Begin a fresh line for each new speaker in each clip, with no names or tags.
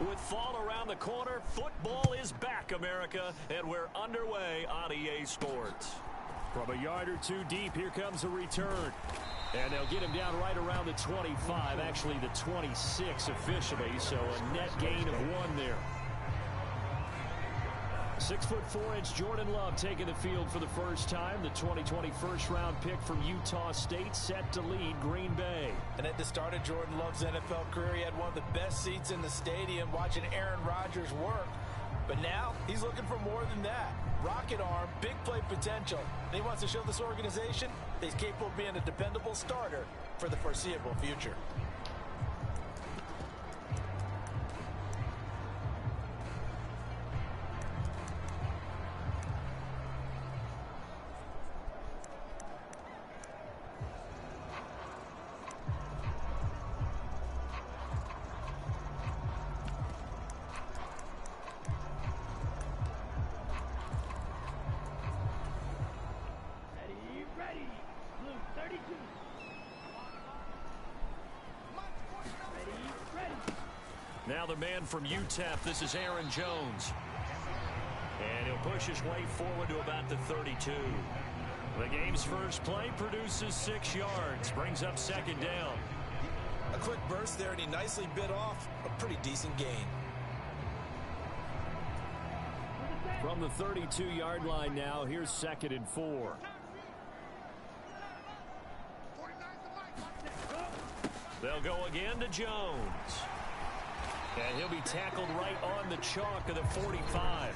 With fall around the corner, football is back, America, and we're underway on EA Sports.
From a yard or two deep, here comes a return. And they'll get him down right around the 25, actually the 26 officially, so a net gain of 1 there. 6'4" Jordan Love taking the field for the first time. The 2020 first-round pick from Utah State set to lead Green Bay.
And at the start of Jordan Love's NFL career, he had one of the best seats in the stadium watching Aaron Rodgers work. But now he's looking for more than that. Rocket arm, big play potential. And he wants to show this organization that he's capable of being a dependable starter for the foreseeable future.
Now the man from UTEP, this is Aaron Jones. And he'll push his way forward to about the 32. The game's first play produces 6 yards, brings up second down.
A quick burst there, and he nicely bit off a pretty decent gain.
From the 32-yard line now, here's 2nd and 4.
They'll go again to Jones. And he'll be tackled right on the chalk of the 45.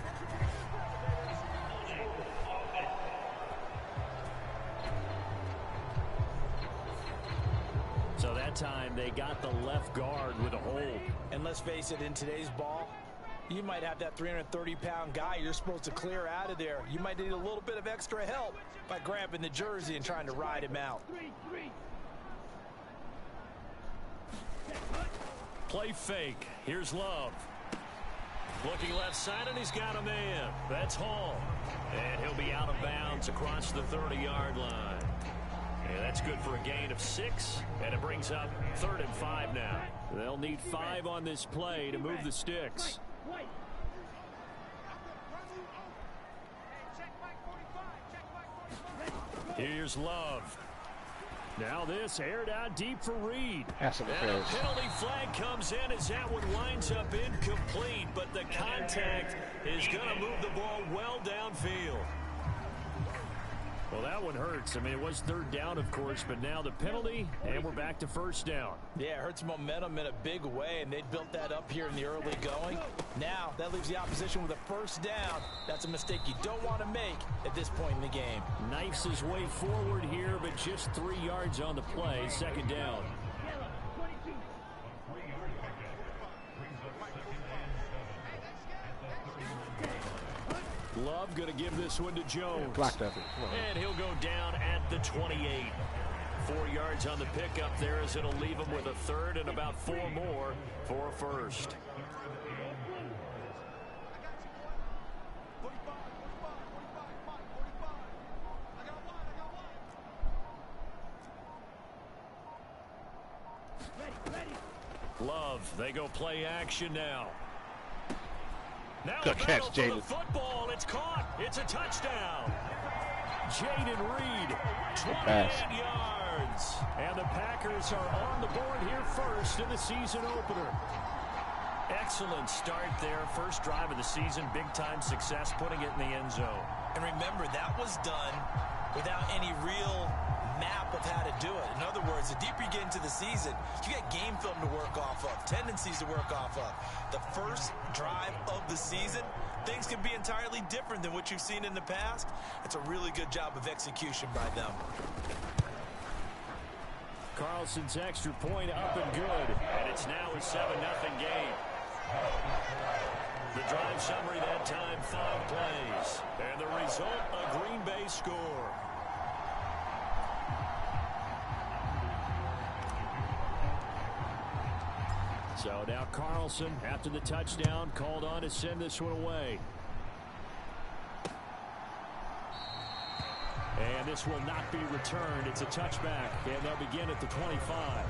So that time they got the left guard with a hold.
And let's face it, in today's ball, you might have that 330-pound guy you're supposed to clear out of there. You might need a little bit of extra help by grabbing the jersey and trying to ride him out.
Play fake. Here's Love. Looking left side, and he's got a man. That's Hall. And he'll be out of bounds across the 30-yard line. And that's good for a gain of 6, and it brings up 3rd and 5 now.
They'll need 5 on this play to move the sticks.
Here's Love.
Now this aired out deep for Reed.
And a penalty flag comes in as that one winds up incomplete, but the contact is going to move the ball well downfield.
Well, that one hurts. I mean, it was 3rd down, of course, but now the penalty, and we're back to 1st down.
Yeah, it hurts momentum in a big way, and they built that up here in the early going. Now, that leaves the opposition with a 1st down. That's a mistake you don't want to make at this point in the game.
Knifes his way forward here, but just 3 yards on the play, 2nd down. Love going to give this one to Jones.
And he'll go down at the 28. 4 yards on the pickup there as it'll leave him with a 3rd and about 4 more for a 1st. Love, they go play action now. Now
good catch, Jaden.
Football, it's caught. It's a touchdown. Jaden Reed, 28 yards. And the Packers are on the board here first in the season opener. Excellent start there. First drive of the season. Big-time success, putting it in the end zone.
And remember, that was done without any real map of how to do it. In other words, the deeper you get into the season, you get game film to work off of, tendencies to work off of. The first drive of the season, things can be entirely different than what you've seen in the past. It's a really good job of execution by them.
Carlson's extra point up and good.
And it's now a 7-0 game. The drive summary that time, 5 plays. And the result, a Green Bay score.
So now Carlson, after the touchdown, called on to send this one away. And this will not be returned. It's a touchback, and they'll begin at the 25.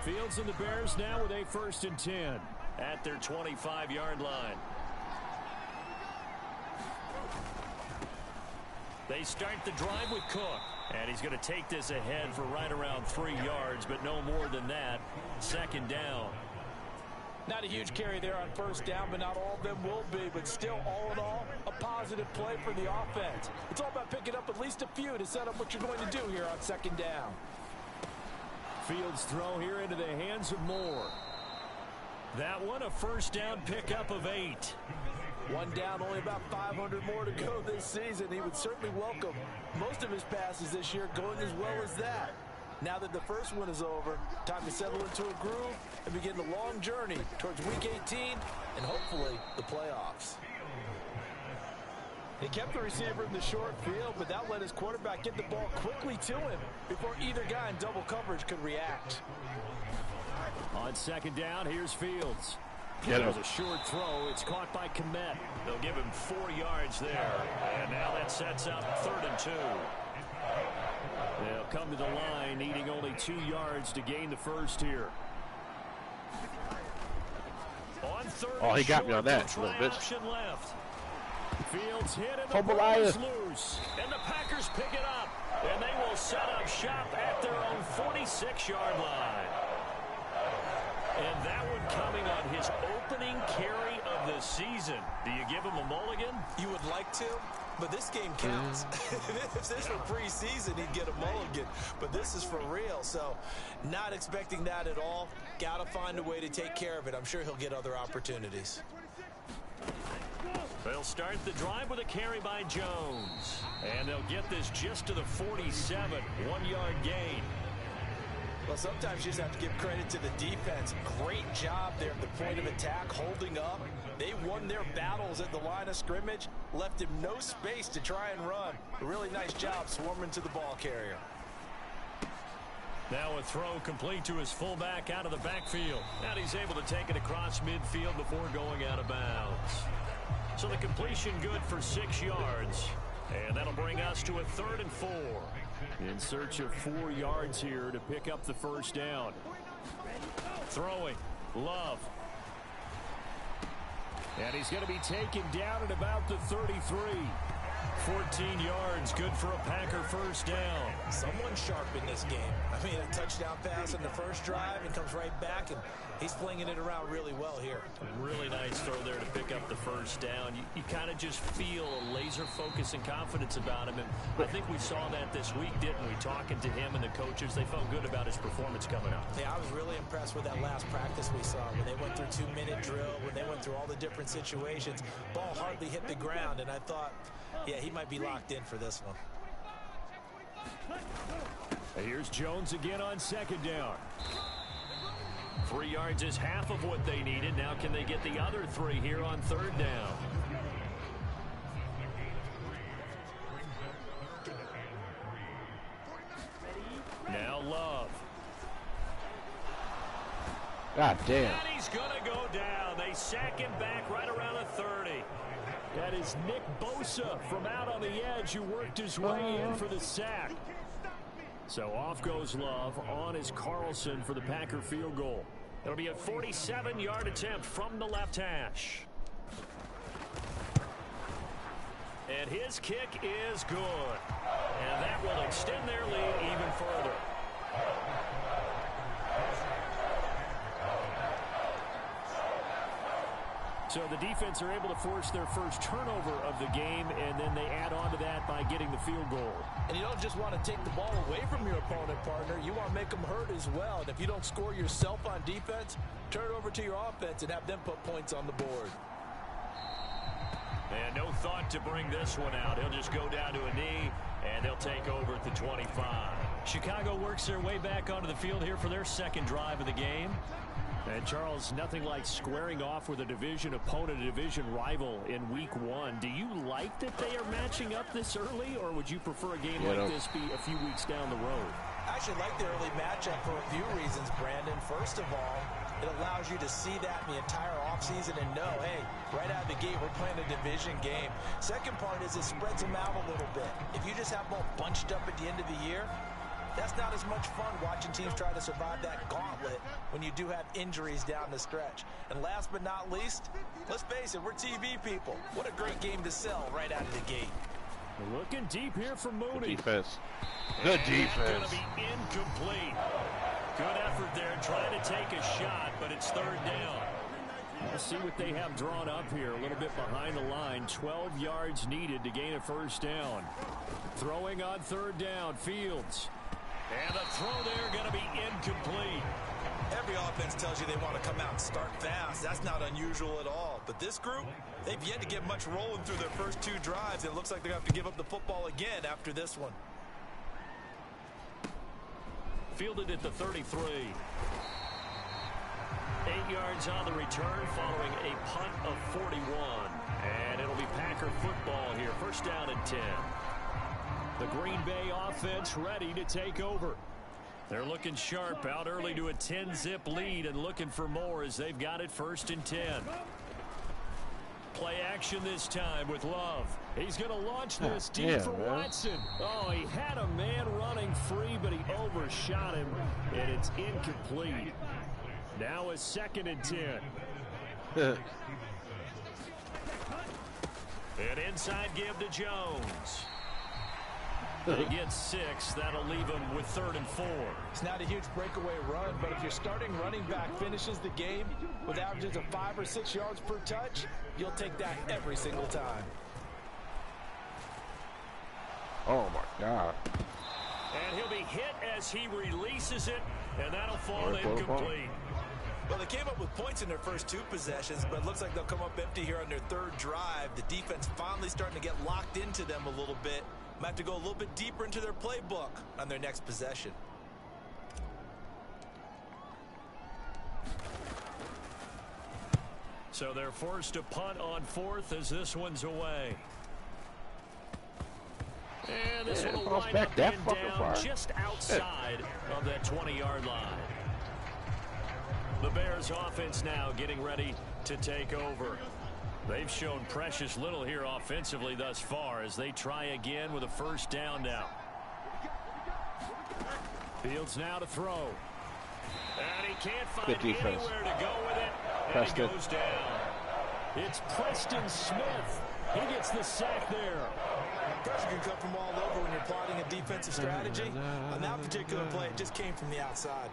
Fields and the Bears now with a 1st and 10 at their 25-yard line. They start the drive with Cook. And he's going to take this ahead for right around 3 yards, but no more than that. 2nd down.
Not a huge carry there on 1st down, but not all of them will be. But still, all in all, a positive play for the offense. It's all about picking up at least a few to set up what you're going to do here on 2nd down.
Fields throw here into the hands of Moore. That one, a 1st down pickup of 8.
1 down, only about 500 more to go this season. He would certainly welcome most of his passes this year going as well as that. Now that the first one is over, time to settle into a groove and begin the long journey towards Week 18 and hopefully the playoffs. He kept the receiver in the short field, but that let his quarterback get the ball quickly to him before either guy in double coverage could react.
On 2nd down, here's Fields.
There's
a short throw. It's caught by Komet. They'll give him 4 yards there. And now that sets up 3rd and 2. They'll come to the line, needing only 2 yards to gain the first here. On 3rd,
he got me on that a little bit.
Left. Fields hit and the ball is loose. And the Packers pick it up. And they will set up shop at their own 46-yard line. And that one coming on his opening carry of the season. Do you give him a mulligan?
You would like to, but this game counts. If this were preseason, he'd get a mulligan. But this is for real, so not expecting that at all. Got to find a way to take care of it. I'm sure he'll get other opportunities.
They'll start the drive with a carry by Jones. And they'll get this just to the 47, 1-yard gain.
Well, sometimes you just have to give credit to the defense. Great job there at the point of attack, holding up. They won their battles at the line of scrimmage, left him no space to try and run. A really nice job swarming to the ball carrier.
Now a throw complete to his fullback out of the backfield. And he's able to take it across midfield before going out of bounds. So the completion good for 6 yards. And that'll bring us to a 3rd and 4. In search of 4 yards here to pick up the 1st down. Throwing. Love. And he's going to be taken down at about the 33. 14 yards, good for a Packer 1st down.
Someone sharp in this game. I mean, a touchdown pass on the first drive and comes right back, and he's flinging it around really well here.
Really nice throw there to pick up the 1st down. You kind of just feel a laser focus and confidence about him, and I think we saw that this week, didn't we? Talking to him and the coaches, they felt good about his performance coming up.
Yeah, I was really impressed with that last practice we saw when they went through 2-minute drill, when they went through all the different situations. Ball hardly hit the ground, and I thought, yeah, he might be locked in for this one.
Here's Jones again on 2nd down. 3 yards is half of what they needed. Now can they get the other 3 here on 3rd down? Now Love.
God damn.
And he's going to go down. They sack him back right around the 30. That is Nick Bosa from out on the edge who worked his way in for the sack. So off goes Love. On is Carlson for the Packer field goal. It'll be a 47-yard attempt from the left hash. And his kick is good. And that will extend their lead even further. So the defense are able to force their first turnover of the game, and then they add on to that by getting the field goal.
And you don't just want to take the ball away from your opponent, partner. You want to make them hurt as well. And if you don't score yourself on defense, turn it over to your offense and have them put points on the board.
And no thought to bring this one out. He'll just go down to a knee, and they'll take over at the 25. Chicago works their way back onto the field here for their second drive of the game. And, Charles, nothing like squaring off with a division opponent, a division rival in Week 1. Do you like that they are matching up this early, or would you prefer a game like this be a few weeks down the road?
I actually like the early matchup for a few reasons, Brandon. First of all, it allows you to see that in the entire offseason and know, hey, right out of the gate, we're playing a division game. Second part is it spreads them out a little bit. If you just have them all bunched up at the end of the year, That's not as much fun watching teams try to survive that gauntlet when you do have injuries down the stretch. And last but not least, let's face it, we're TV people. What a great game to sell right out of the gate.
Looking deep here for Mooney.
Good defense. Good defense.
Going to be incomplete. Good effort there, trying to take a shot, but it's third down.
Let's see what they have drawn up here. A little bit behind the line. 12 yards needed to gain a first down. Throwing on third down, Fields.
And the throw there going to be incomplete.
Every offense tells you they want to come out and start fast. That's not unusual at all. But this group, they've yet to get much rolling through their first two drives. It looks like they're going to have to give up the football again after this one.
Fielded at the 33. 8 yards on the return following a punt of 41. And it'll be Packer football here. First down and 10.
The Green Bay offense ready to take over.
They're looking sharp, out early to a 10-zip lead and looking for more as they've got it first and 10. Play action this time with Love. He's going to launch this deep for Watson.
Oh, he had a man running free, but he overshot him, and it's incomplete. Now a second and 10.
An inside give to Jones. He gets 6. That'll leave him with 3rd and 4.
It's not a huge breakaway run, but if your starting running back finishes the game with averages of 5 or 6 yards per touch, you'll take that every single time.
Oh, my God.
And he'll be hit as he releases it, and that'll fall incomplete.
Well, they came up with points in their first 2 possessions, but it looks like they'll come up empty here on their 3rd drive. The defense finally starting to get locked into them a little bit. Might have to go a little bit deeper into their playbook on their next possession.
So they're forced to punt on 4th as this one's away. And this one will line up and down just outside of that 20-yard line. The Bears offense now getting ready to take over. They've shown precious little here offensively thus far as they try again with a first down now.
Fields now to throw.
And he can't find anywhere to go with it. And he goes down.
It's Preston Smith. He gets the sack there.
Pressure can come from all over when you're plotting a defensive strategy. On that particular play, it just came from the outside.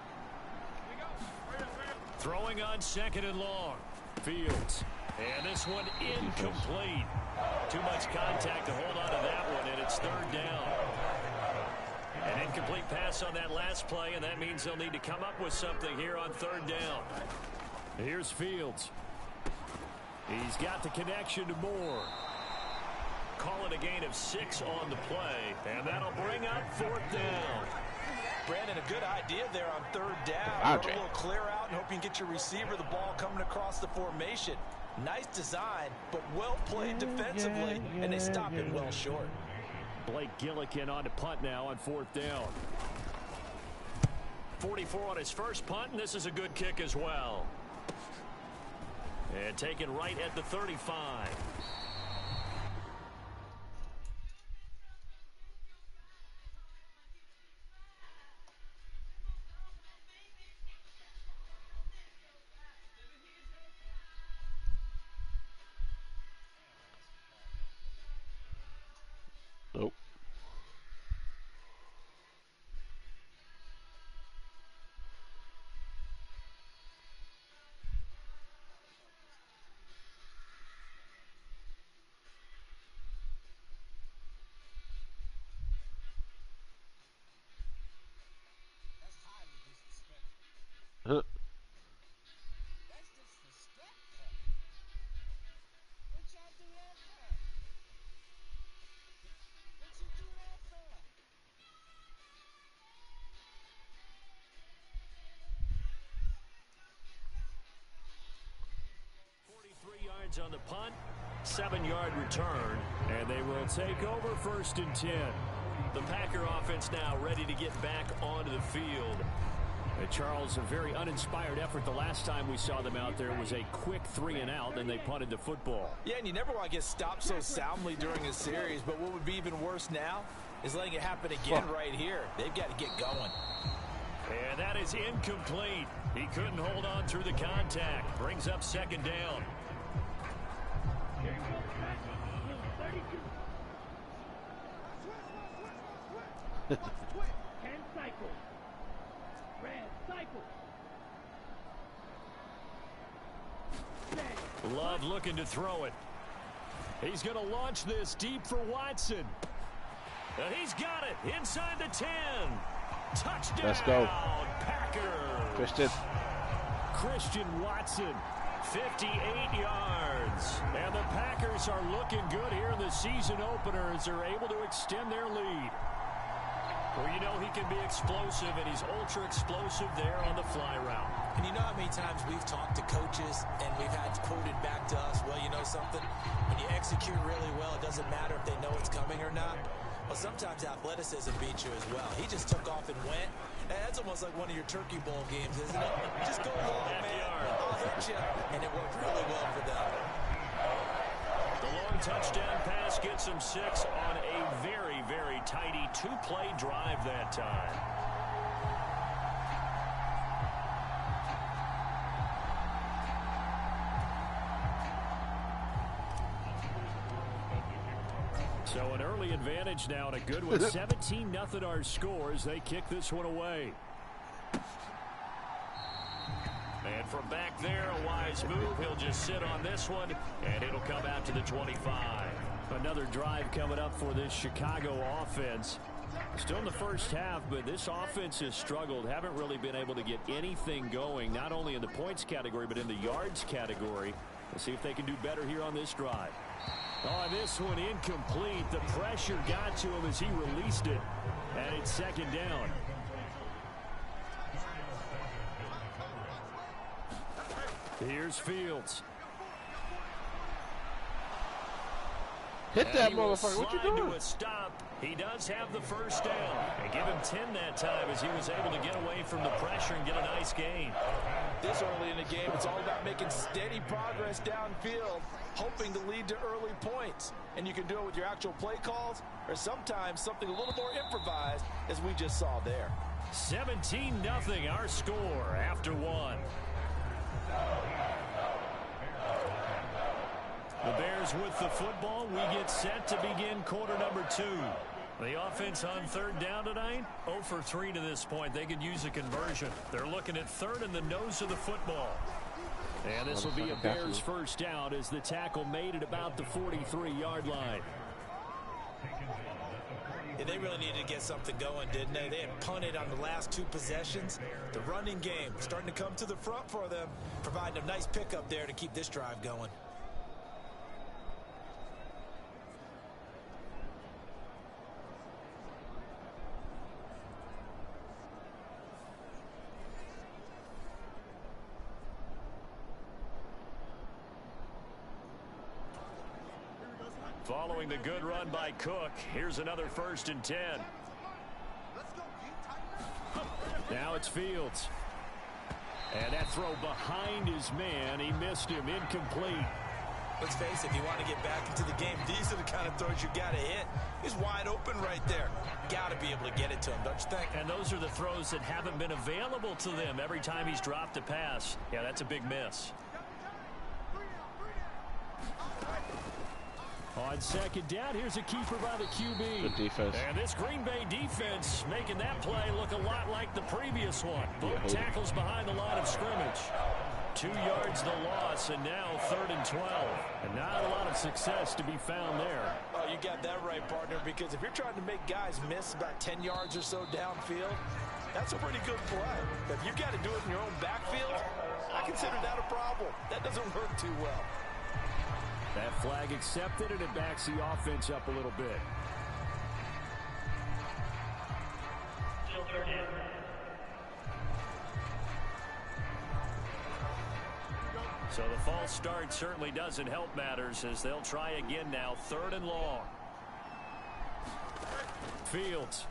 Throwing on 2nd and long. Fields. And this one incomplete. Too much contact to hold on to that one, and it's 3rd down. An incomplete pass on that last play, and that means they'll need to come up with something here on 3rd down.
Here's Fields. He's got the connection to Moore.
Call it a gain of 6 on the play, and that'll bring up 4th down.
Brandon, a good idea there on 3rd down. Go a little clear out and hope you can get your receiver the ball coming across the formation. Nice design, but well played defensively, and they stop it well short.
Blake Gillikin on to punt now on 4th down.
44 on his first punt, and this is a good kick as well. And taken right at the 35.
Nope. Huh.
On the punt, 7-yard return, and they will take over 1st and 10. The Packer offense now ready to get back onto the field.
And Charles, a very uninspired effort. The last time we saw them out there was a quick 3-and-out, and they punted the football.
Yeah, and you never want to get stopped so soundly during a series, but what would be even worse now is letting it happen again right here. They've got to get going.
And that is incomplete. He couldn't hold on through the contact. Brings up second down. Love looking to throw it. He's going to launch this deep for Watson. And he's got it inside the 10. Touchdown.
Let's go.
Packers. Christian Watson, 58 yards. And the Packers are looking good here in the season opener as they're able to extend their lead. Well, you know he can be explosive, and he's ultra explosive there on the fly route.
And you know how many times we've talked to coaches and we've had quoted back to us, well, you know something? When you execute really well, it doesn't matter if they know it's coming or not. Well, sometimes athleticism beats you as well. He just took off and went. And that's almost like one of your Turkey Bowl games, isn't it? Just go long, man. I'll hit you. And it worked really well for them.
The long touchdown pass gets him 6 on a very, very tidy 2-play drive that time. So an early advantage now, and a good one. 17-0 our score as they kick this one away. And from back there, a wise move. He'll just sit on this one, and it'll come out to the 25. Another drive coming up for this Chicago offense. Still in the first half, but this offense has struggled. Haven't really been able to get anything going, not only in the points category, but in the yards category. We'll see if they can do better here on this drive. Oh, this one incomplete. The pressure got to him as he released it. And it's second down. Here's Fields.
Hit that motherfucker. What you doing?
To a stop. He does have the first down. And give him 10 that time as he was able to get away from the pressure and get a nice gain.
This early in the game, it's all about making steady progress downfield, hoping to lead to early points. And you can do it with your actual play calls or sometimes something a little more improvised, as we just saw there.
17-0 our score after one. The Bears with the football. We get set to begin quarter number 2. The offense on third down tonight, 0 for 3 to this point. They could use a conversion. They're looking at third in the nose of the football. And this will be a Bears first down as the tackle made at about the 43-yard line.
Yeah, they really needed to get something going, didn't they? They had punted on the last 2 possessions. The running game starting to come to the front for them, providing a nice pickup there to keep this drive going.
Following the good run by Cook, here's another 1st and 10. Now it's Fields. And that throw behind his man. He missed him. Incomplete.
Let's face it, if you want to get back into the game, these are the kind of throws you got to hit. He's wide open right there. Got to be able to get it to him, don't you think?
And those are the throws that haven't been available to them every time he's dropped a pass. Yeah, that's a big miss. On second down, here's a keeper by the QB.
Good defense.
And this Green Bay defense making that play look a lot like the previous one. Both tackles behind the line of scrimmage. 2 yards the loss, and now 3rd and 12. And not a lot of success to be found there.
Oh, you got that right, partner, because if you're trying to make guys miss about 10 yards or so downfield, that's a pretty good play. But if you've got to do it in your own backfield, I consider that a problem. That doesn't work too well.
That flag accepted, and it backs the offense up a little bit. So the false start certainly doesn't help matters as they'll try again now. 3rd and long. Fields.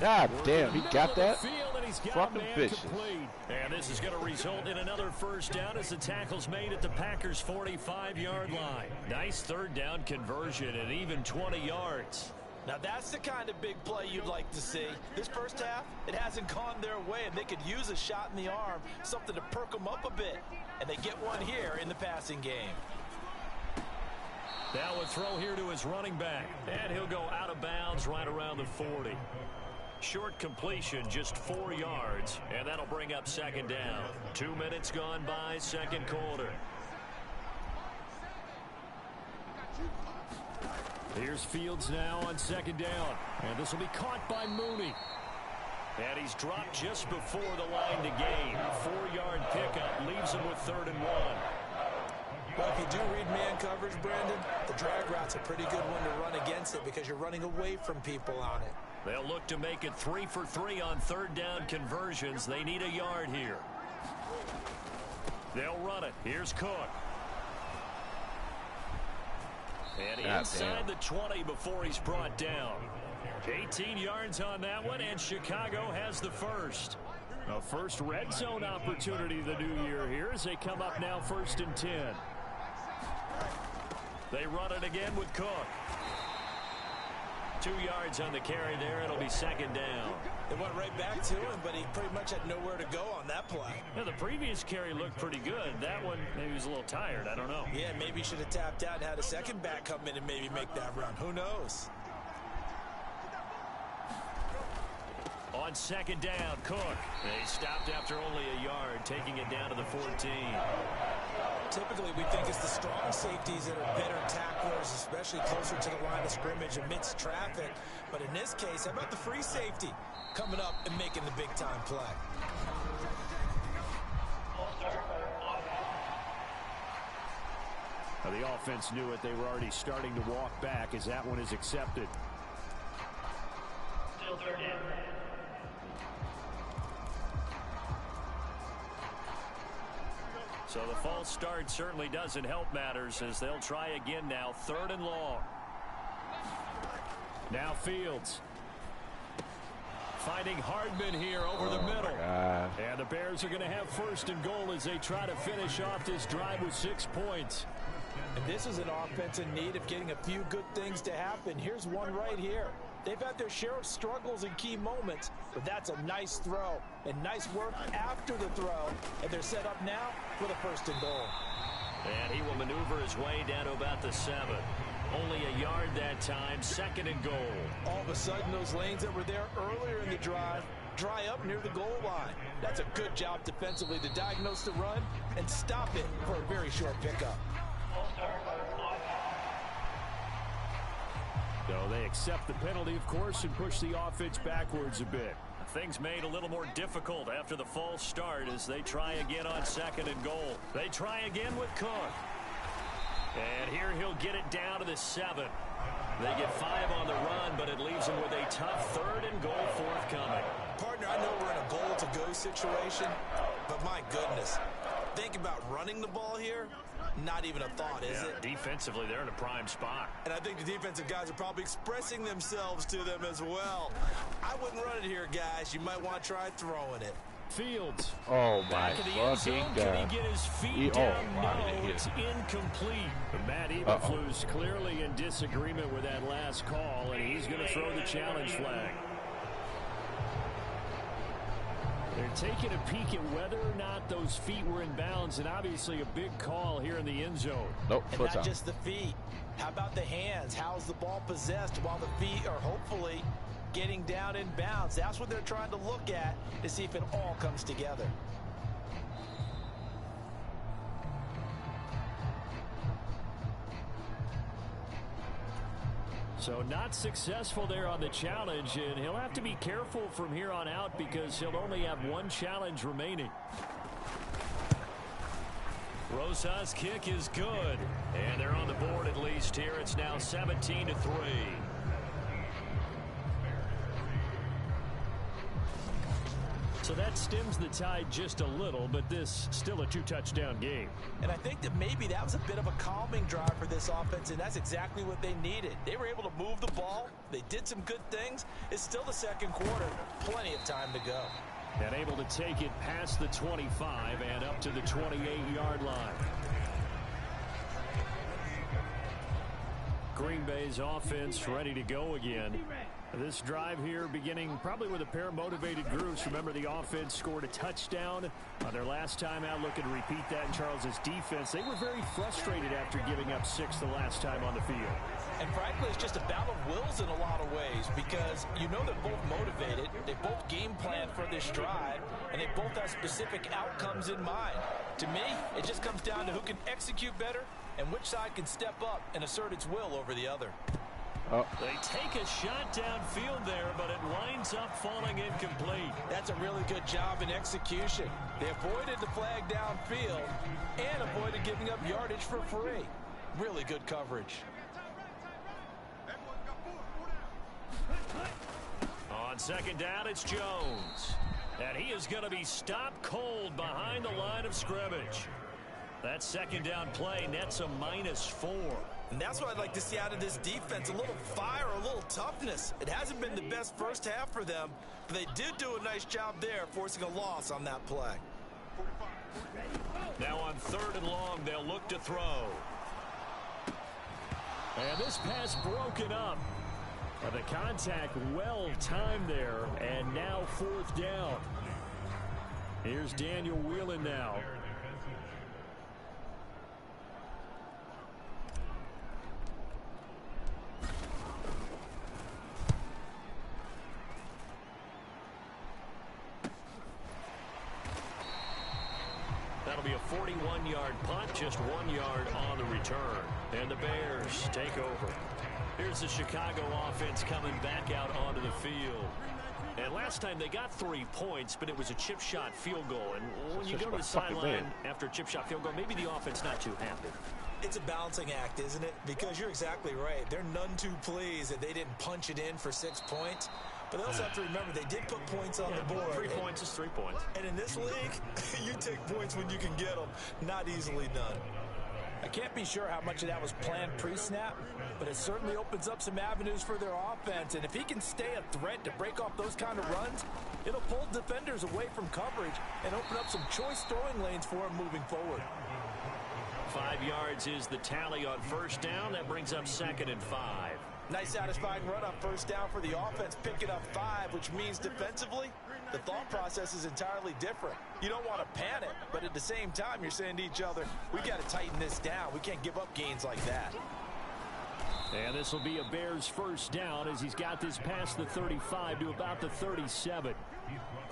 God damn, he got that?
Field, and he
fucking bitches.
Complete. And this is going to result in another first down as the tackle's made at the Packers' 45-yard line. Nice third down conversion and even 20 yards.
Now that's the kind of big play you'd like to see. This first half, it hasn't gone their way, and they could use a shot in the arm, something to perk them up a bit. And they get one here in the passing game.
Now a throw here to his running back. And he'll go out of bounds right around the 40. Short completion, just 4 yards. And that'll bring up second down. 2 minutes gone by, second quarter. Here's Fields now on second down. And this will be caught by Mooney. And he's dropped just before the line to gain. 4-yard pickup leaves him with 3rd and 1.
Well, if you do read man coverage, Brandon, the drag route's a pretty good one to run against it because you're running away from people on it.
They'll look to make it 3 for 3 on third down conversions. They need a yard here. They'll run it. Here's Cook. And inside the 20 before he's brought down. 18 yards on that one, and Chicago has the first. A first red zone opportunity the new year here as they come up now 1st and 10. They run it again with Cook. 2 yards on the carry there. It'll be second down.
They went right back to him, but he pretty much had nowhere to go on that play.
Now, the previous carry looked pretty good. That one, maybe he was a little tired. I don't know.
Yeah, maybe he should have tapped out and had a second back come in and maybe make that run. Who knows?
On second down, Cook. They stopped after only a yard, taking it down to the 14.
Typically, we think it's the strong safeties that are better tacklers, especially closer to the line of scrimmage amidst traffic. But in this case, how about the free safety coming up and making the big-time play?
Well, the offense knew it. They were already starting to walk back as that one is accepted. Still third down. So the false start certainly doesn't help matters as they'll try again now. 3rd and long. Now Fields. Finding Hardman here over the middle. And the Bears are going to have 1st and goal as they try to finish off this drive with 6 points.
And this is an offense in need of getting a few good things to happen. Here's one right here. They've had their share of struggles in key moments, but that's a nice throw and nice work after the throw. And they're set up now for the 1st and goal.
And he will maneuver his way down to about the 7. Only a yard that time, 2nd and goal.
All of a sudden, those lanes that were there earlier in the drive dry up near the goal line. That's a good job defensively to diagnose the run and stop it for a very short pickup.
So they accept the penalty, of course, and push the offense backwards a bit. Things made a little more difficult after the false start as they try again on 2nd and goal. They try again with Cook. And here he'll get it down to the 7. They get 5 on the run, but it leaves them with a tough 3rd and goal forthcoming.
Partner, I know we're in a goal-to-go situation, but my goodness, think about running the ball here. Not even a thought, is it?
Defensively, they're in a prime spot.
And I think the defensive guys are probably expressing themselves to them as well. I wouldn't run it here, guys. You might want to try throwing it.
Fields.
Oh, my fucking God.
Can he get his feet down? No, it's incomplete. But Matt Eberflus clearly in disagreement with that last call, and he's going to throw the challenge flag. They're taking a peek at whether or not those feet were in bounds, and obviously a big call here in the end zone.
Nope,
and not just the feet. How about the hands? How's the ball possessed while the feet are hopefully getting down in bounds? That's what they're trying to look at to see if it all comes together.
So not successful there on the challenge, and he'll have to be careful from here on out because he'll only have 1 challenge remaining. Rosas' kick is good, and they're on the board at least here. It's now 17-3. So that stems the tide just a little, but this still a 2-touchdown game.
And I think that maybe that was a bit of a calming drive for this offense, and that's exactly what they needed. They were able to move the ball. They did some good things. It's still the 2nd quarter. Plenty of time to go.
And able to take it past the 25 and up to the 28-yard line. Green Bay's offense ready to go again. This drive here beginning probably with a pair of motivated groups. Remember, the offense scored a touchdown on their last time out. Looking to repeat that in Charles's defense. They were very frustrated after giving up 6 the last time on the field.
And frankly, it's just a battle of wills in a lot of ways because you know they're both motivated. They both game plan for this drive, and they both have specific outcomes in mind. To me, it just comes down to who can execute better and which side can step up and assert its will over the other.
Oh. They take a shot downfield there, but it winds up falling incomplete.
That's a really good job in execution. They avoided the flag downfield and avoided giving up yardage for free. Really good coverage.
On second down, it's Jones. And he is going to be stopped cold behind the line of scrimmage. That second down play nets a -4.
And that's what I'd like to see out of this defense. A little fire, a little toughness. It hasn't been the best first half for them, but they did do a nice job there, forcing a loss on that play.
Now on 3rd and long, they'll look to throw.
And this pass broken up. The contact well timed there, and now 4th down. Here's Daniel Whelan now.
That'll be a 41-yard punt, just 1 yard on the return. And the Bears take over. Here's the Chicago offense coming back out onto the field. And last time they got 3 points, but it was a chip shot field goal. And when you go to the sideline after a chip shot field goal, maybe the offense not too happy.
It's a balancing act, isn't it? Because you're exactly right. They're none too pleased that they didn't punch it in for 6 points. But they also have to remember they did put points on the board.
3 points is 3 points.
And in this league, you take points when you can get them. Not easily done. I can't be sure how much of that was planned pre-snap, but it certainly opens up some avenues for their offense. And if he can stay a threat to break off those kind of runs, it'll pull defenders away from coverage and open up some choice throwing lanes for him moving forward.
5 yards is the tally on 1st down. That brings up 2nd and 5.
Nice satisfying run on 1st down for the offense, picking up 5, which means defensively, the thought process is entirely different. You don't want to panic, but at the same time, you're saying to each other, we got to tighten this down. We can't give up gains like that.
And this will be a Bears 1st down as he's got this past the 35 to about the 37.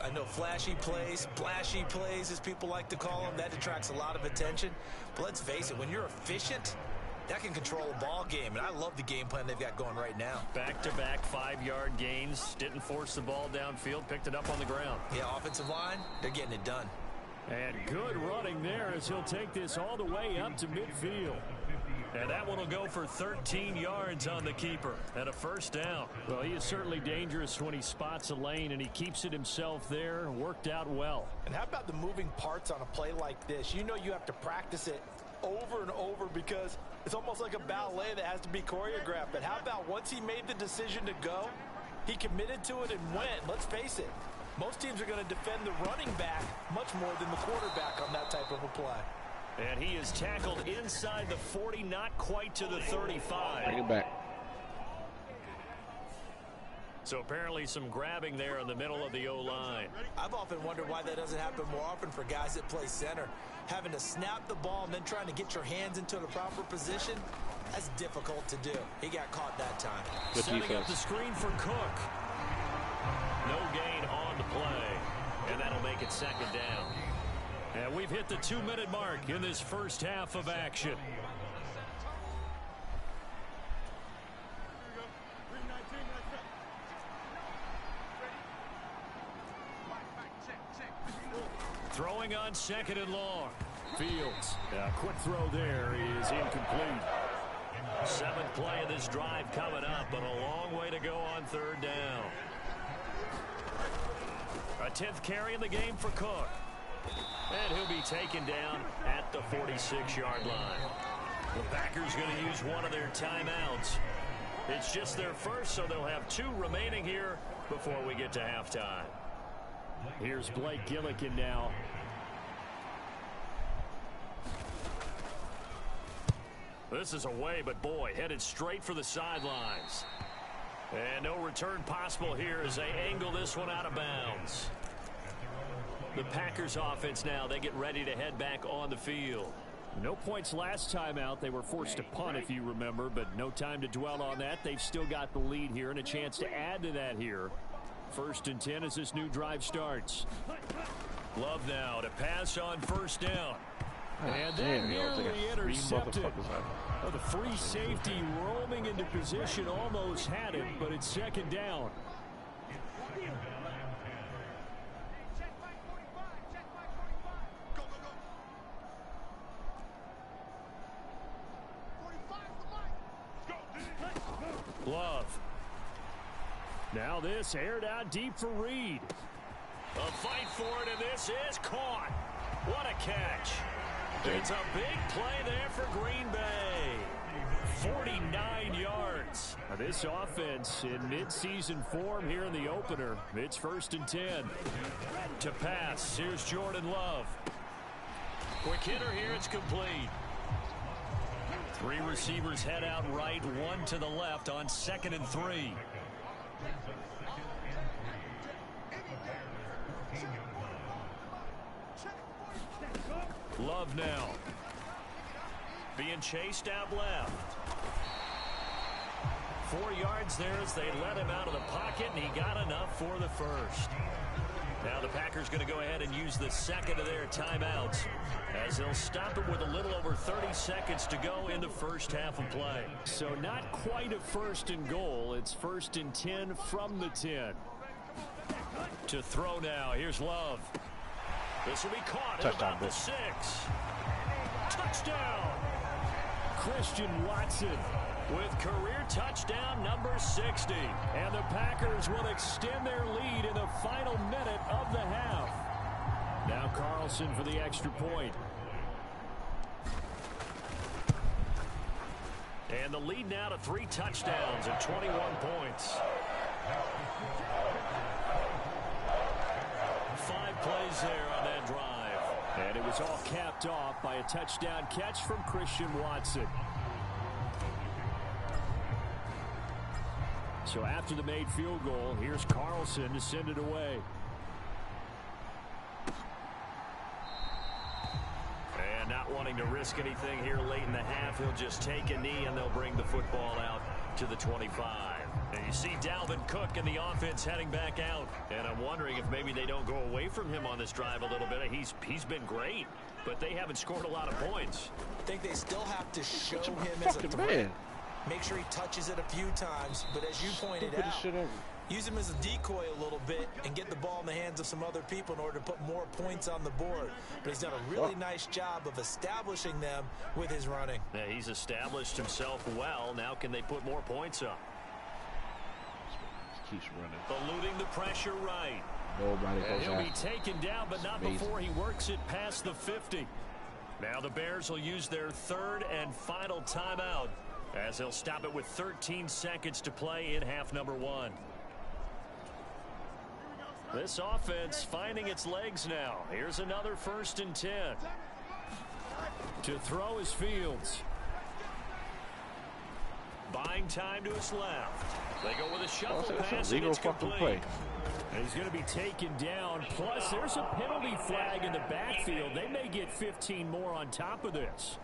I know flashy plays, splashy plays, as people like to call them, that attracts a lot of attention. But let's face it, when you're efficient, that can control a ball game, and I love the game plan they've got going right now.
Back-to-back 5-yard gains. Didn't force the ball downfield. Picked it up on the ground.
Yeah, offensive line, they're getting it done.
And good running there as he'll take this all the way up to midfield.
And that one will go for 13 yards on the keeper and a 1st down.
Well, he is certainly dangerous when he spots a lane, and he keeps it himself there. Worked out well.
And how about the moving parts on a play like this? You know you have to practice it over and over because it's almost like a ballet that has to be choreographed. But how about once he made the decision to go, he committed to it and went. Let's face it, most teams are going to defend the running back much more than the quarterback on that type of a play.
And he is tackled inside the 40, not quite to the 35.
Bring it back.
So apparently some grabbing there in the middle of the O-line.
I've often wondered why that doesn't happen more often for guys that play center. Having to snap the ball and then trying to get your hands into the proper position, that's difficult to do. He got caught that time.
Good
Setting
defense.
up the screen for Cook. No gain on the play. And that'll make it 2nd down.
And we've hit the 2-minute mark in this 1st half of action. Throwing on 2nd and long. Fields. Quick throw there is incomplete.
7th play of this drive coming up, but a long way to go on 3rd down. A 10th carry in the game for Cook. And he'll be taken down at the 46-yard line. The Packers going to use one of their timeouts. It's just their first, so they'll have 2 remaining here before we get to halftime.
Here's Blake Gillikin now. This is away, but boy, headed straight for the sidelines. And no return possible here as they angle this one out of bounds. The Packers offense now, they get ready to head back on the field. No points last time out. They were forced to punt, if you remember, but no time to dwell on that. They've still got the lead here and a chance to add to that here. 1st and 10 as this new drive starts. Love now to pass on 1st down. And then nearly intercepted. Oh, the free safety roaming into position almost had it, but it's 2nd down. Love. Now this aired out deep for Reed. A fight for it, and this is caught. What a catch. It's a big play there for Green Bay. 49 yards. Now this offense in midseason form here in the opener. It's 1st and 10. To pass, here's Jordan Love. Quick hitter here, it's complete. 3 receivers head out right, 1 to the left on 2nd and 3. Love now. Being chased out left. 4 yards there as they let him out of the pocket, and he got enough for the 1st. Now the Packers going to go ahead and use the 2nd of their timeouts as they'll stop him with a little over 30 seconds to go in the 1st half of play. So not quite a 1st and goal. It's 1st and 10 from the 10. To throw now. Here's Love. This will be caught at about the 6. Touchdown. Christian Watson with career touchdown number 60. And the Packers will extend their lead in the final minute of the half. Now Carlson for the extra point. And the lead now to 3 touchdowns and 21 points. 5 plays there on that drive. And it was all capped off by a touchdown catch from Christian Watson. So after the made field goal, here's Carlson to send it away. And not wanting to risk anything here late in the half, he'll just take a knee and they'll bring the football out to the 25. And you see Dalvin Cook and the offense heading back out. And I'm wondering if maybe they don't go away from him on this drive a little bit. He's been great, but they haven't scored a lot of points.
I think they still have to show him as a threat. Man. Make sure he touches it a few times, but as you pointed out, use him as a decoy a little bit and get the ball in the hands of some other people in order to put more points on the board. But he's done a really nice job of establishing them with his running.
Yeah, he's established himself well. Now can they put more points up?
Keeps running.
Eluding the pressure right.
Nobody goes
He'll be taken down, but not before he works it past the 50. Now the Bears will use their 3rd and final timeout as they'll stop it with 13 seconds to play in half number 1. This offense finding its legs now. Here's another 1st and 10. To throw is Fields. Buying time to his left. They go with a shuffle pass, and it's complete. And he's going to be taken down. Plus, there's a penalty flag in the backfield. They may get 15 more on top of this.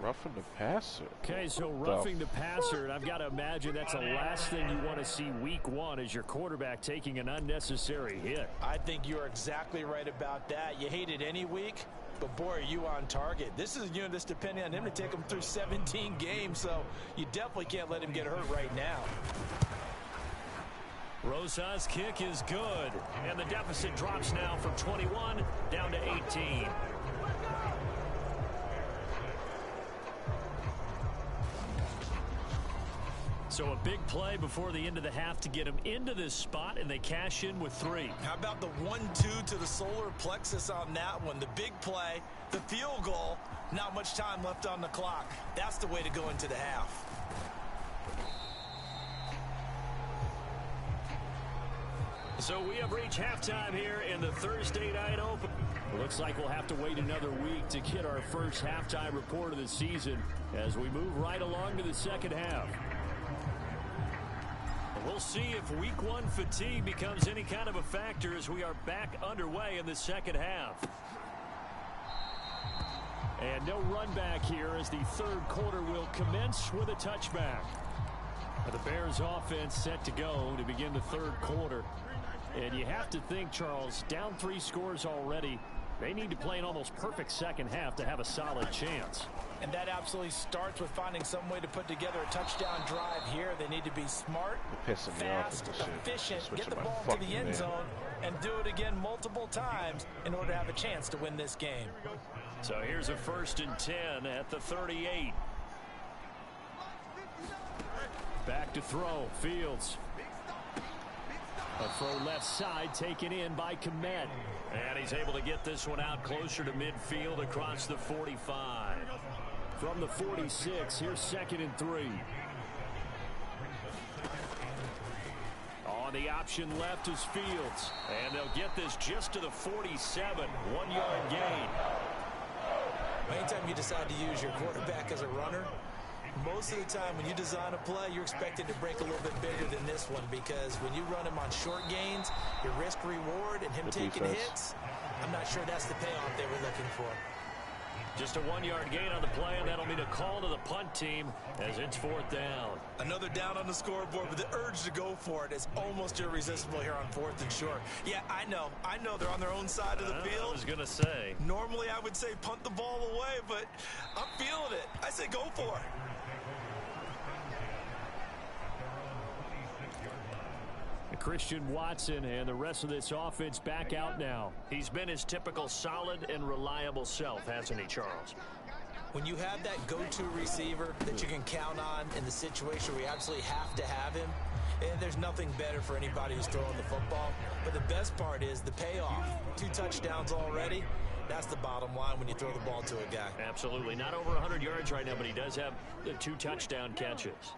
Roughing the passer.
Okay, so roughing the passer, and I've got to imagine that's the last thing you want to see week 1 as your quarterback taking an unnecessary hit.
I think you're exactly right about that. You hate it any week, but boy, are you on target. This is a unit that's depending on him to take him through 17 games, so you definitely can't let him get hurt right now.
Rosa's kick is good, and the deficit drops now from 21 down to 18. So a big play before the end of the half to get him into this spot, and they cash in with 3.
How about the 1-2 to the solar plexus on that one? The big play, the field goal, not much time left on the clock. That's the way to go into the half.
So we have reached halftime here in the Thursday night open.
Looks like we'll have to wait another week to get our first halftime report of the season as we move right along to the second half.
We'll see if week one fatigue becomes any kind of a factor as we are back underway in the second half.
And no run back here as the third quarter will commence with a touchback. The Bears offense set to go to begin the third quarter. And you have to think, Charles, down 3 scores already. They need to play an almost perfect second half to have a solid chance.
And that absolutely starts with finding some way to put together a touchdown drive here. They need to be smart, fast, efficient, get the ball to the end zone, and do it again multiple times in order to have a chance to win this game.
So here's a 1st and 10 at the 38.
Back to throw. Fields. A throw left side taken in by Komet.
And he's able to get this one out closer to midfield across the 45.
From the 46, here's 2nd and 3. On the option left is Fields.
And they'll get this just to the 47. 1-yard gain.
Anytime you decide to use your quarterback as a runner, most of the time when you design a play, you're expected to break a little bit bigger than this one, because when you run him on short gains, your risk reward and him taking hits, I'm not sure that's the payoff they were looking for.
Just a 1-yard gain on the play, and that'll mean a call to the punt team as it's 4th down.
Another down on the scoreboard, but the urge to go for it is almost irresistible here on 4th and short. Yeah, I know they're on their own side of the field.
I was going to say.
Normally I would say punt the ball away, but I'm feeling it. I say go for it.
Christian Watson and the rest of this offense back out now.
He's been his typical solid and reliable self, hasn't he, Charles?
When you have that go-to receiver that you can count on in the situation where you absolutely have to have him, there's nothing better for anybody who's throwing the football. But the best part is the payoff. 2 touchdowns already. That's the bottom line when you throw the ball to a guy.
Absolutely. Not over 100 yards right now, but he does have 2 touchdown catches.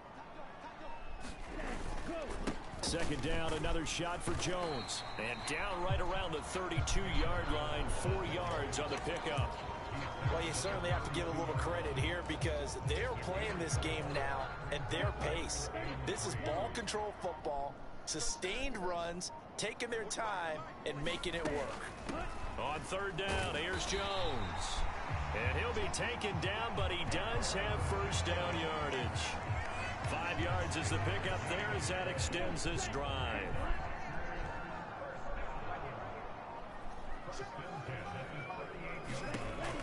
2nd down, another shot for Jones.
And down right around the 32-yard line, 4 yards on the pickup.
Well, you certainly have to give a little credit here because they're playing this game now at their pace. This is ball control football, sustained runs, taking their time, and making it work.
On 3rd down, here's Jones. And he'll be taken down, but he does have 1st down yardage. 5 yards is the pickup there as that extends this drive.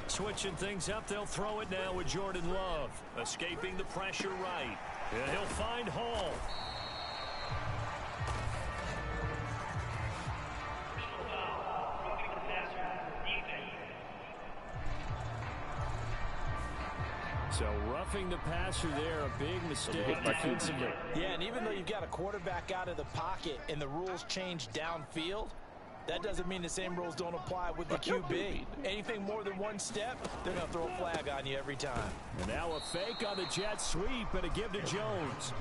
Switching things up, they'll throw it now with Jordan Love. Escaping the pressure right. And he'll find Hall.
So roughing the passer there, a big mistake defensively.
Yeah, and even though you've got a quarterback out of the pocket and the rules change downfield, that doesn't mean the same rules don't apply with the QB. Anything more than 1 step, they're going to throw a flag on you every time.
And now a fake on the jet sweep and a give to Jones.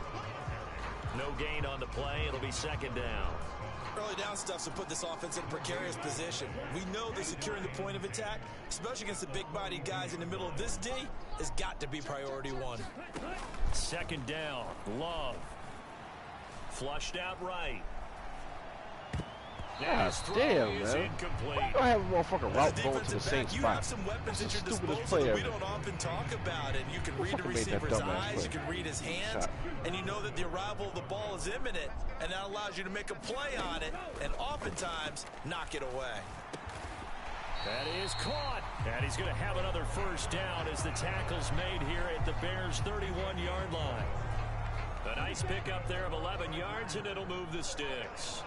No gain on the play. It'll be 2nd down.
Early down stuff to put this offense in a precarious position. We know that securing the point of attack, especially against the big-bodied guys in the middle of this D, has got to be priority 1.
2nd down. Love. Flushed out right.
God damn, man. Why do I have a motherfucking route going to the same spot?
You have some weapons at your disposal that we don't often talk about, and you can read the receiver's eyes, you can read his hands, and you know that the arrival of the ball is imminent, and that allows you to make a play on it, and oftentimes knock it away.
That is caught, and he's going to have another 1st down as the tackle's made here at the Bears' 31-yard line. A nice pickup there of 11 yards, and it'll move the sticks.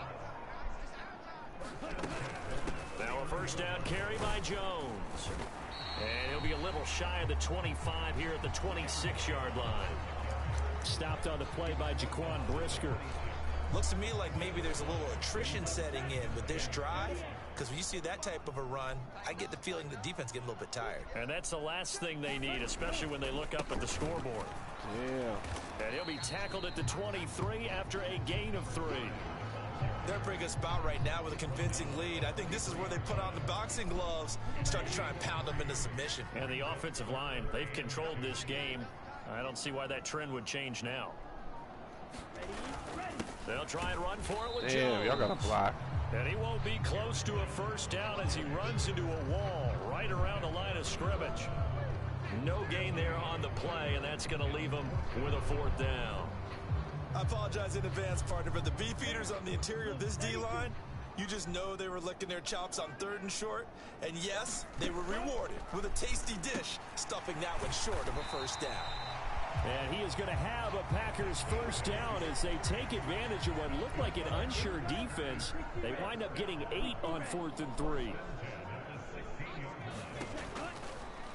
Now a 1st down carry by Jones. And he'll be a little shy of the 25 here at the 26-yard line. Stopped on the play by Jaquan Brisker.
Looks to me like maybe there's a little attrition setting in with this drive, because when you see that type of a run, I get the feeling the defense getting a little bit tired.
And that's the last thing they need, especially when they look up at the scoreboard.
Yeah.
And he'll be tackled at the 23 after a gain of 3.
They're in a pretty good spot right now with a convincing lead. I think this is where they put on the boxing gloves, start to try and pound them into submission.
And the offensive line, they've controlled this game. I don't see why that trend would change now. They'll try and run for it with Jones.
Y'all got to block.
And he won't be close to a first down as he runs into a wall right around the line of scrimmage. No gain there on the play, and that's going to leave him with a 4th down.
I apologize in advance, partner, but the beef eaters on the interior of this D-line, you just know they were licking their chops on 3rd and short. And yes, they were rewarded with a tasty dish, stuffing that one short of a first down.
And he is going to have a Packers first down as they take advantage of what looked like an unsure defense. They wind up getting 8 on 4th and 3.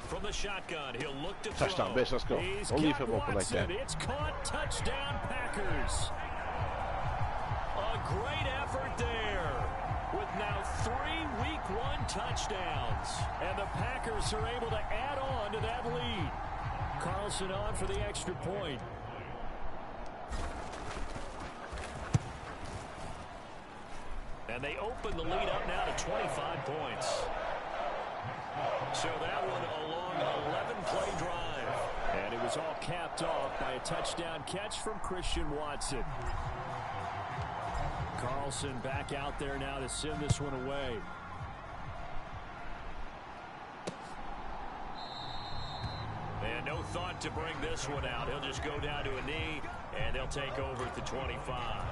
From the shotgun, he'll look to throw.
Touchdown, bitch. Let's go. Don't leave him open like that.
It's caught. Touchdown, Packers.
A great effort there with now 3 Week 1 touchdowns.
And the Packers are able to add on to that lead. Carlson on for the extra point.
And they open the lead up now to 25 points. So that one a long 11-play drive.
And it was all capped off by a touchdown catch from Christian Watson. Carlson back out there now to send this one away.
And no thought to bring this one out. He'll just go down to a knee, and they'll take over at the 25.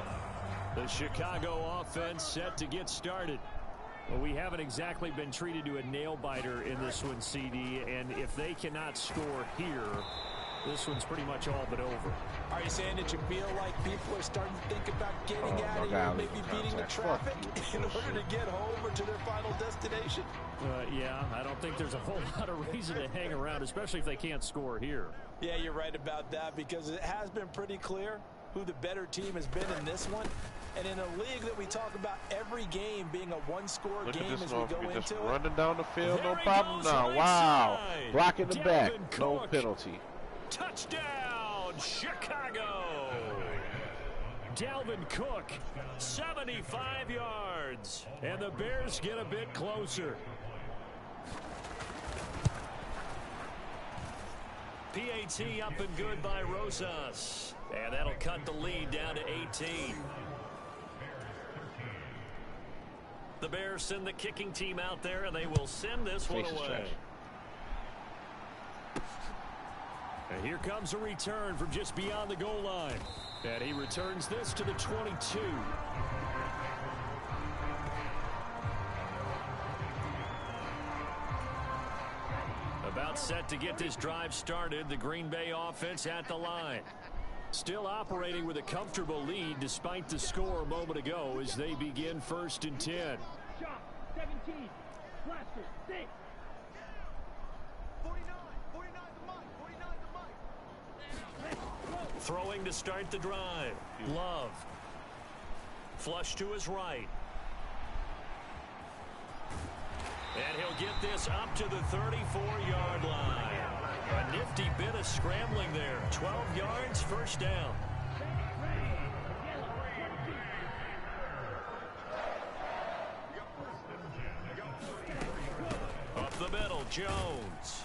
The Chicago offense set to get started. Well, we haven't exactly been treated to a nail-biter in this one, CD, and if they cannot score here, this one's pretty much all but over.
Are you saying that you feel like people are starting to think about getting out of here, maybe beating the traffic in order to get home or to their final destination?
Yeah, I don't think there's a whole lot of reason to hang around, especially if they can't score here.
Yeah, you're right about that, because it has been pretty clear who the better team has been in this one. And in a league that we talk about every game being a one-score game as we go into
just
it.
running down the field, no problem now.
Right
Wow.
side.
Blocking the back.
Dalvin
No
Cook.
penalty.
Touchdown, Chicago! Dalvin Cook, 75 yards. And the Bears get a bit closer.
PAT up and good by Rosas. And that'll cut the lead down to 18. The Bears send the kicking team out there, and they will send this one away.
And here comes a return from just beyond the goal line. And he returns this to the 22. About set to get this drive started. The Green Bay offense at the line. Still operating with a comfortable lead despite the score a moment ago as they begin 1st and 10.
17. Blaster, 6. 49 the mic.
Throwing to start the drive. Love. Flush to his right. And he'll get this up to the 34-yard line. A nifty bit of scrambling there. 12 yards, first down. Up the middle, Jones.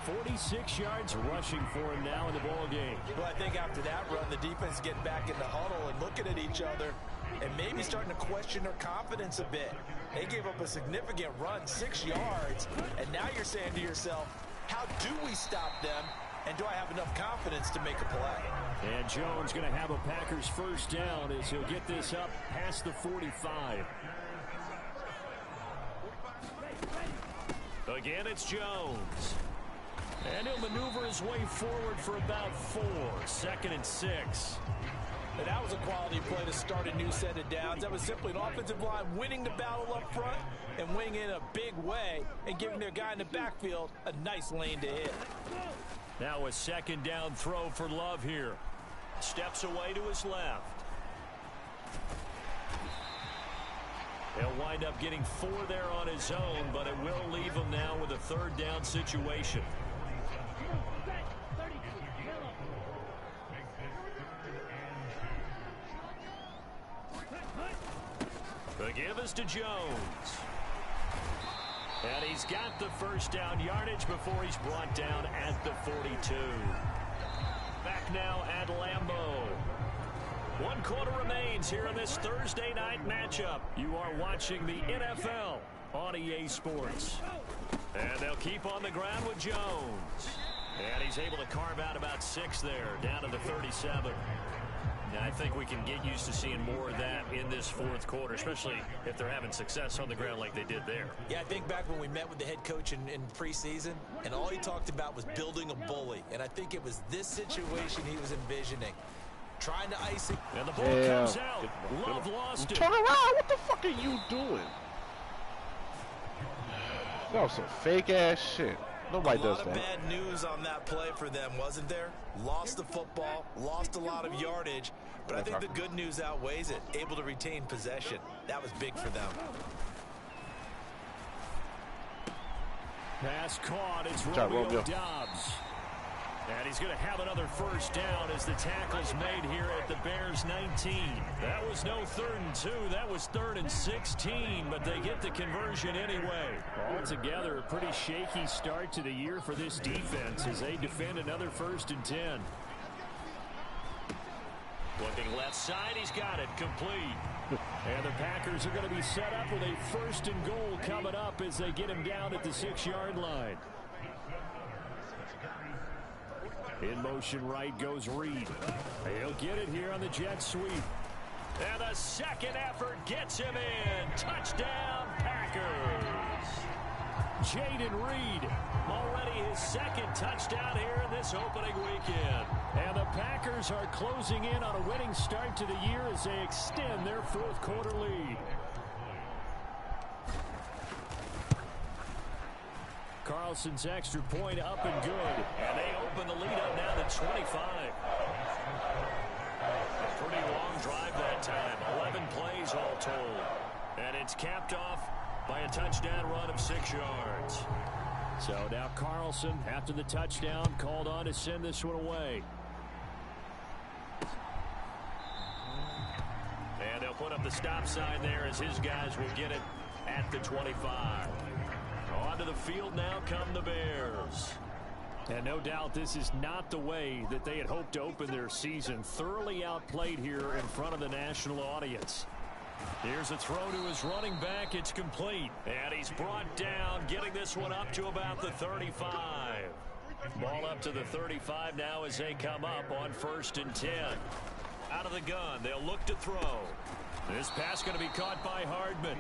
46 yards rushing for him now in the ball game.
Well, I think after that run, the defense getting back in the huddle and looking at each other and maybe starting to question their confidence a bit. They gave up a significant run, 6 yards, and now you're saying to yourself, how do we stop them, and do I have enough confidence to make a play?
And Jones going to have a Packers first down as he'll get this up past the 45.
Again, it's Jones. And he'll maneuver his way forward for about 4. 2nd and 6.
And that was a quality play to start a new set of downs. That was simply an offensive line winning the battle up front and winning in a big way and giving their guy in the backfield a nice lane to hit.
Now a 2nd down throw for Love here. Steps away to his left. He'll wind up getting 4 there on his own, but it will leave him now with a 3rd down situation. goes to Jones. And he's got the first down yardage before he's brought down at the 42. Back now at Lambeau. 1 quarter remains here in this Thursday night matchup. You are watching the NFL on EA Sports. And they'll keep on the ground with Jones. And he's able to carve out about 6 there, down to the 37. And I think we can get used to seeing more of that in this 4th quarter, especially if they're having success on the ground like they did there.
Yeah, I think back when we met with the head coach in preseason, and all he talked about was building a bully. And I think it was this situation he was envisioning. Trying to ice it.
And the ball comes out. Love lost it.
Turn around. What the fuck are you doing? That was some fake-ass shit. Nobody does that.
A lot of bad news on that play for them, wasn't there? Lost the football, lost a lot of yardage, but I think the good news outweighs it. Able to retain possession. That was big for them.
Pass caught. It's Romeo Doubs. And he's going to have another first down as the tackle's made here at the Bears 19. That was no 3rd and 2. That was 3rd and 16, but they get the conversion anyway. Altogether, a pretty shaky start to the year for this defense as they defend another 1st and 10. Looking left side, he's got it complete. And the Packers are going to be set up with a 1st and goal coming up as they get him down at the 6-yard line. In motion right goes Reed. He'll get it here on the jet sweep. And the second effort gets him in. Touchdown, Packers. Jaden Reed, already his 2nd touchdown here in this opening weekend. And the Packers are closing in on a winning start to the year as they extend their 4th quarter lead. Carlson's extra point up and good. And they open the lead up now to 25. A pretty long drive that time. 11 plays all told. And it's capped off by a touchdown run of 6 yards. So now Carlson, after the touchdown, called on to send this one away. And they'll put up the stop sign there as his guys will get it at the 25. Onto the field now come the Bears. And no doubt this is not the way that they had hoped to open their season. Thoroughly outplayed here in front of the national audience. Here's a throw to his running back. It's complete. And he's brought down, getting this one up to about the 35. Ball up to the 35 now as they come up on 1st and 10. Out of the gun, they'll look to throw. This pass going to be caught by Hardman.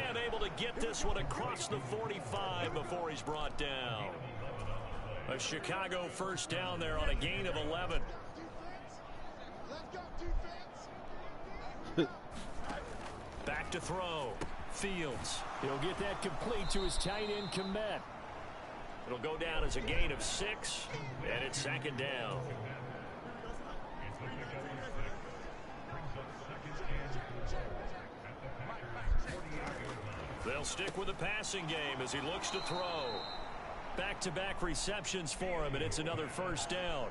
And able to get this one across the 45 before he's brought down. A Chicago first down there on a gain of 11. Back to throw. Fields. He'll get that complete to his tight end Kmet. It'll go down as a gain of 6, and it's 2nd down. They'll stick with the passing game as he looks to throw. Back-to-back receptions for him, and it's another first down.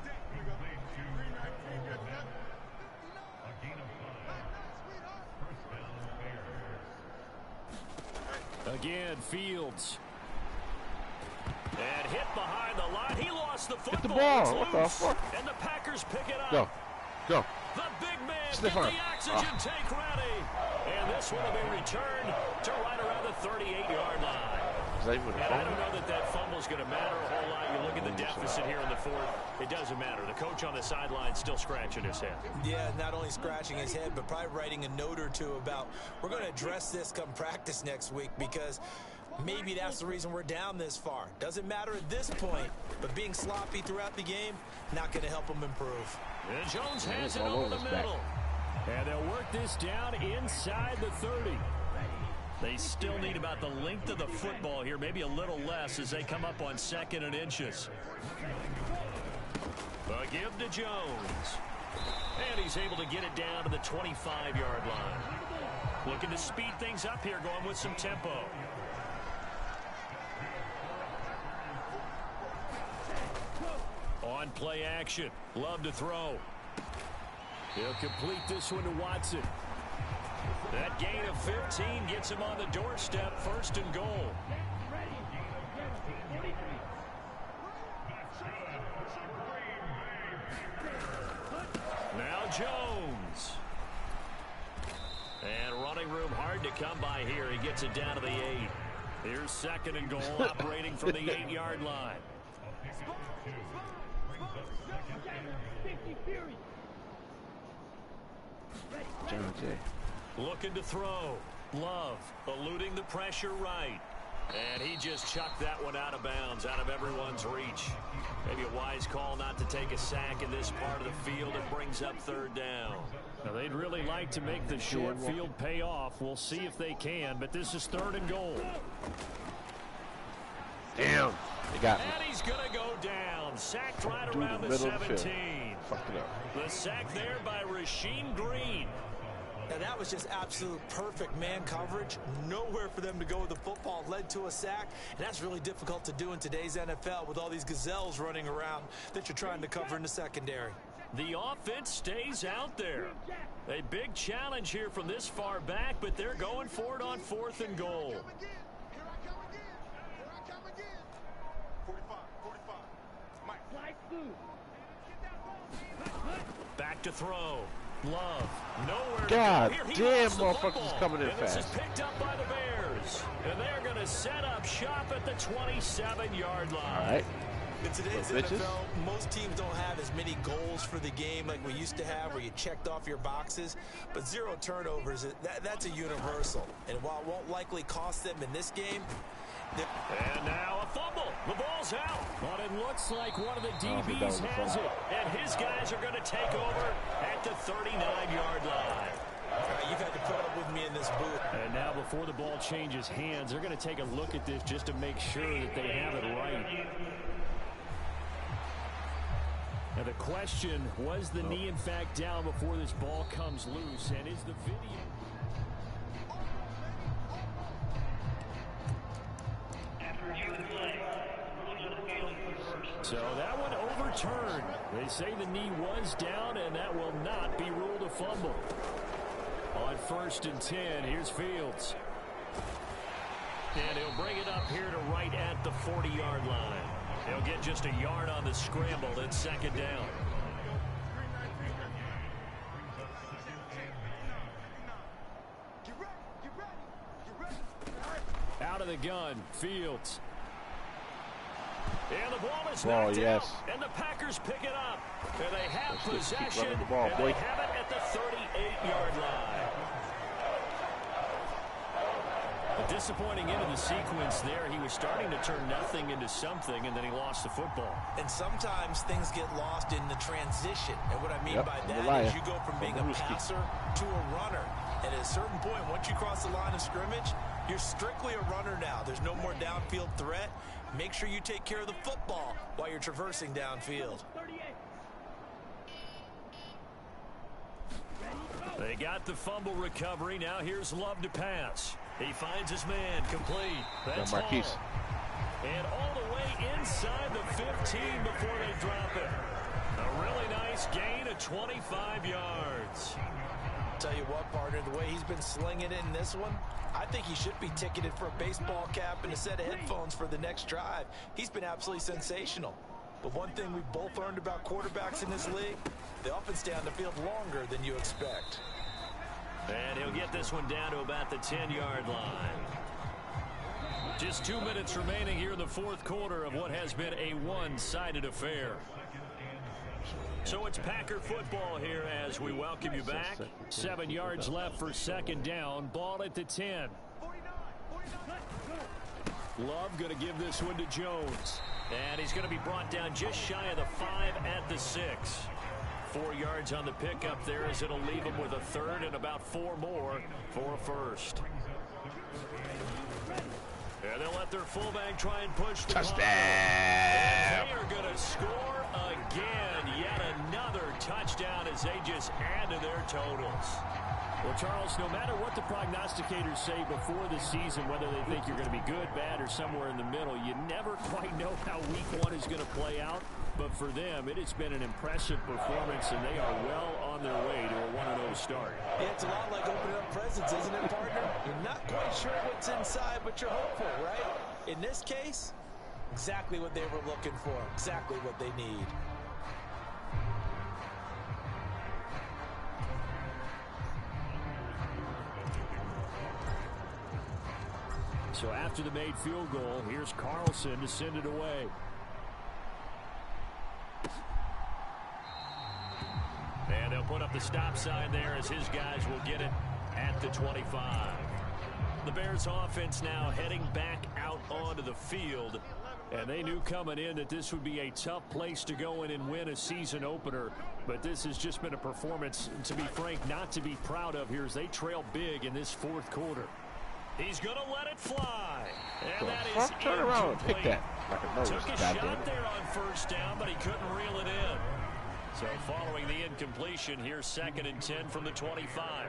Again, Fields. And hit behind the line. He lost the football.
Get the ball. What the fuck?
And the Packers pick it up.
Go. Go.
The big man,
Sniff
get
on.
the oxygen tank ready. And this one will be returned to right around the 38-yard line. And I don't know that that fumble's going to matter a whole lot. You look at the deficit here in the 4th. It doesn't matter. The coach on the sideline still scratching his head.
Yeah, not only scratching his head, but probably writing a note or two about we're going to address this come practice next week because maybe that's the reason we're down this far. Doesn't matter at this point, but being sloppy throughout the game, not going to help him improve.
And Jones has it over the middle. And they'll work this down inside the 30. They still need about the length of the football here, maybe a little less as they come up on 2nd and inches. A give to Jones. And he's able to get it down to the 25-yard line. Looking to speed things up here, going with some tempo. On play action. Love to throw. He'll complete this one to Watson. That gain of 15 gets him on the doorstep, 1st and goal. Now Jones. And running room hard to come by here. He gets it down to the 8. Here's 2nd and goal, operating from the 8-yard line. Looking to throw. Love eluding the pressure right. And he just chucked that one out of bounds, out of everyone's reach. Maybe a wise call not to take a sack in this part of the field. It brings up 3rd down.
Now, they'd really like to make the short field pay off. We'll see if they can, but this is 3rd and goal.
Damn. They got me.
And he's going to go down. Sacked right around the 17.
Fucked it up.
The sack there by Rasheem Green.
Now that was just absolute perfect man coverage. Nowhere for them to go with the football. Led to a sack. And that's really difficult to do in today's NFL with all these gazelles running around that you're trying to cover in the secondary.
The offense stays out there. A big challenge here from this far back, but they're going for it on 4th and goal. Back to throw. Love. Nowhere
God
to go.
damn, motherfuckers is coming in
and
fast.
This is picked up by the Bears. And they're going to set up shop at the 27-yard line.
All right.
In today's
Bitches.
NFL, most teams don't have as many goals for the game like we used to have where you checked off your boxes. But 0 turnovers, that's a universal. And while it won't likely cost them in this game,
and now a fumble. The ball's out.
But it looks like one of the DBs has it.
And his guys are going to take over at the 39-yard line.
You've had to put up with me in this booth.
And now before the ball changes hands, they're going to take a look at this just to make sure that they have it right. Now the question, was the knee in fact down before this ball comes loose? And is the video... So that one overturned. They say the knee was down, and that will not be ruled a fumble. On 1st and 10, here's Fields. And he'll bring it up here to right at the 40-yard line. He'll get just a yard on the scramble. It's 2nd down. Out of the gun, Fields. And the ball is knocked out, and the Packers pick it up. And they have possession, and they have it at the 38-yard line. A disappointing end of the sequence there. He was starting to turn nothing into something, and then he lost the football.
And sometimes things get lost in the transition. And what I mean by that is you go from being a passer to a runner. And at a certain point, once you cross the line of scrimmage, you're strictly a runner now. There's no more downfield threat. Make sure you take care of the football while you're traversing downfield.
They got the fumble recovery. Now here's Love to pass. He finds his man complete. That's Hall. And all the way inside the 15 before they drop it. A really nice gain of 25 yards.
Tell you what, partner, the way he's been slinging it in this one, I think he should be ticketed for a baseball cap and a set of headphones for the next drive. He's been absolutely sensational. But one thing we've both learned about quarterbacks in this league, they often stay on the field longer than you expect.
And he'll get this one down to about the 10-yard line. Just 2 minutes remaining here in the 4th quarter of what has been a one-sided affair. So it's Packer football here as we welcome you back. 7 yards left for 2nd down. Ball at the 10. Love going to give this one to Jones. And he's going to be brought down just shy of the 5 at the 6. 4 yards on the pickup there as it'll leave him with a 3rd and about 4 more for a 1st. And they'll let their fullback try and push the
touchdown.
And they are going to score again. Yet another touchdown as they just add to their totals.
Well, Charles, no matter what the prognosticators say before the season, whether they think you're going to be good, bad, or somewhere in the middle, you never quite know how week one is going to play out. But for them, it has been an impressive performance, and they are well on their way to a 1-0 start.
Yeah, it's a lot like opening up presents, isn't it, partner? You're not quite sure what's inside, but you're hopeful, right? In this case, exactly what they were looking for, exactly what they need.
So after the made field goal, here's Carlson to send it away.
And they'll put up the stop sign there as his guys will get it at the 25. The Bears offense now heading back out onto the field. And they knew coming in that this would be a tough place to go in and win a season opener. But this has just been a performance, to be frank, not to be proud of here as they trail big in this fourth quarter. He's going to let it fly. And that is
turn around and pick that.
Took a shot there on first down, but he couldn't reel it in. So following the incompletion, here's 2nd and 10 from the 25.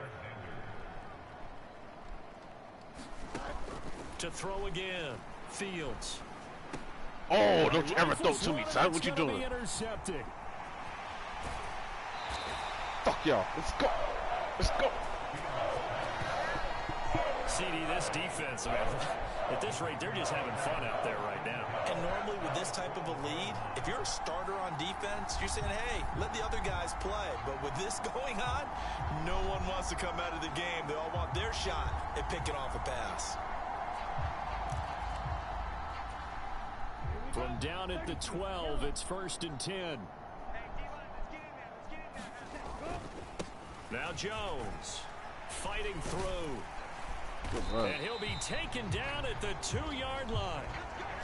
To throw again. Fields.
Oh, don't you ever throw to me, son. What you doing?
Intercepted.
Fuck y'all. Let's go. Let's go.
CD, this defense, man, at this rate, they're just having fun out there right now.
And normally with this type of a lead, if you're a starter on defense, you're saying, hey, let the other guys play. But with this going on, no one wants to come out of the game. They all want their shot at picking off a pass.
From down at the 12, it's 1st and 10.
Now Jones fighting through. And he'll be taken down at the 2-yard line.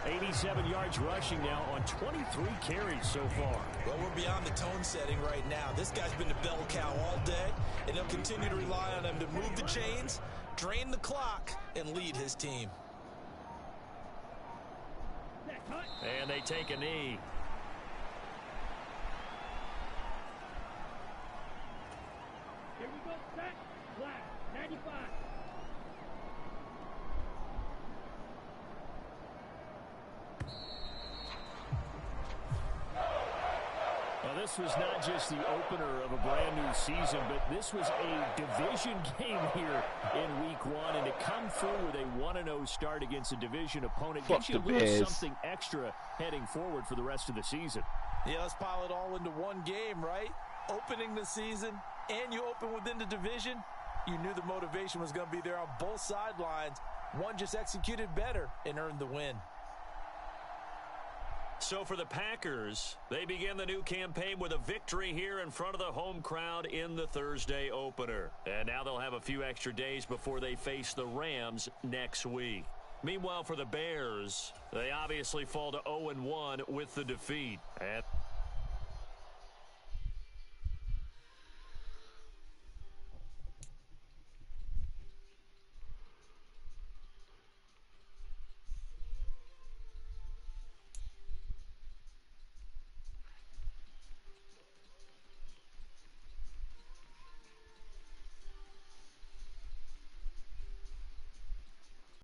87 yards rushing now on 23 carries so far.
Well, we're beyond the tone setting right now. This guy's been the bell cow all day, and he'll continue to rely on him to move the chains, drain the clock, and lead his team.
And they take a knee.
Here we go, set, flag, 95.
Well, this was not just the opener of a brand new season, but this was a division game here in week one. And to come through with a 1-0 start against a division opponent gives you a little something extra heading forward for the rest of the season.
Yeah, let's pile it all into one game, right? Opening the season, and you open within the division. You knew the motivation was going to be there on both sidelines. One just executed better and earned the win.
So for the Packers, they begin the new campaign with a victory here in front of the home crowd in the Thursday opener. And now they'll have a few extra days before they face the Rams next week. Meanwhile, for the Bears, they obviously fall to 0-1 with the defeat. And